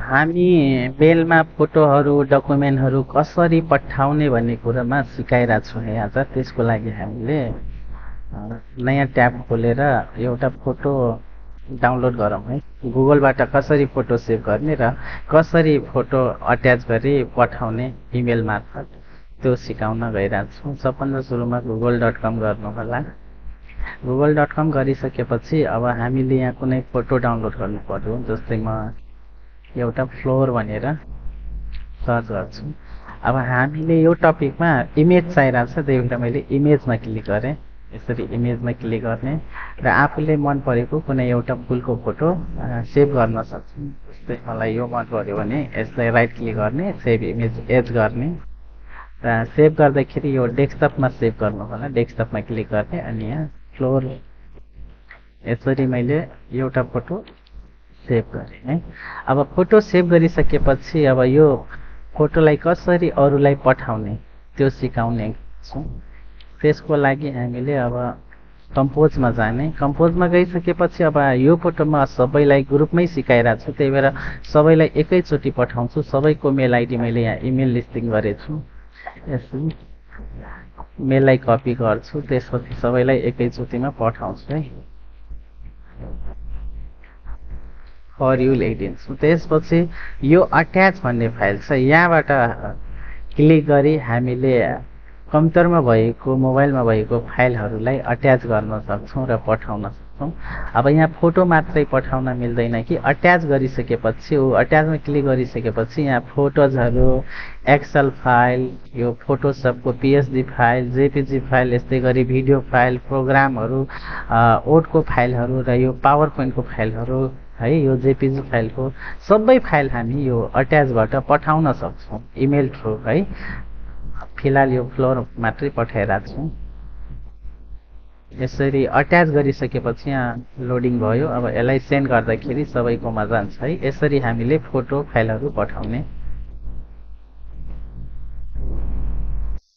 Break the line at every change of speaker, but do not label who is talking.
हामी मेलमा फोटोहरू डकुमेन्टहरू कसरी पठाउने भन्ने कुरामा सिकाइरहेको छौँ आज। त्यसको लागि हामीले नयाँ ट्याब खोलेर एउटा फोटो डाउनलोड गरौँ है। गुगलबाट कसरी फोटो सेभ गर्ने र कसरी फोटो अट्याच गरी पठाउने इमेल मार्फत त्यो सिकाउन गइरहेको छौँ। सबभन्दा सुरुमा google.com गर्नु होला। google.com गरिसकेपछि अब हामीले यहाँ कुनै फोटो डाउनलोड गर्नु पर्यो। जस्तै म एउटा फ्लोर भनेर सर्च गर्छु। अब हामीले यो टपिकमा इमेज चाहिरहेको छ, त्यही भएर मैले इमेजमा क्लिक गरेँ। यसरी इमेजमा क्लिक गर्ने र आफूले मन परेको कुनै एउटा फुलको फोटो सेभ गर्न सक्छु। जस्तै मलाई यो मन पर्यो भने यसलाई राइट क्लिक गर्ने, सेभ इमेज एज गर्ने र सेभ गर्दाखेरि यो डेस्कटपमा सेभ गर्नु होला। डेस्कटपमा क्लिक गर्ने अनि यहाँ फ्लोर, यसरी मैले एउटा फोटो सेभ गरेँ है। अब फोटो सेभ गरिसकेपछि अब यो फोटोलाई कसरी अरूलाई पठाउने त्यो सिकाउने छौँ। त्यसको लागि हामीले अब कम्पोजमा जाने। कम्पोजमा गइसकेपछि अब यो फोटोमा सबैलाई ग्रुपमै सिकाइरहेको छु, त्यही भएर सबैलाई एकैचोटि पठाउँछु। सबैको मेल आइडी मैले यहाँ इमेल लिस्टिङ गरेछु। यसरी मेललाई कपी गर्छु, त्यसपछि सबैलाई एकैचोटिमा पठाउँछु है। फर यु लेखिदिन्छु। त्यसपछि यो अट्याच भन्ने फाइल छ, यहाँबाट क्लिक गरी हामीले कम्प्युटरमा भएको मोबाइलमा भएको फाइलहरूलाई अट्याच गर्न सक्छौँ र पठाउन सक्छौँ। अब यहाँ फोटो मात्रै पठाउन मिल्दैन कि अट्याच गरिसकेपछि अट्याचमा क्लिक गरिसकेपछि यहाँ फोटोजहरू, एक्सेल फाइल, यो फोटोसपको पिएचडी फाइल, जेपिजी फाइल, यस्तै गरी भिडियो फाइल, प्रोग्रामहरू, ओडको फाइलहरू र यो पावर पोइन्टको फाइलहरू है, यो जेपिजी फाइलको सबै फाइल हामी यो अट्याचबाट पठाउन सक्छौँ इमेल थ्रु है। फिलहाल यो फ्लोर मात्रै पठाइरहेको छु। यसरी अट्याच गरिसकेपछि यहाँ लोडिङ भयो। अब यसलाई सेन्ड गर्दाखेरि सबैकोमा जान्छ है। यसरी हामीले फोटो फाइलहरू पठाउने।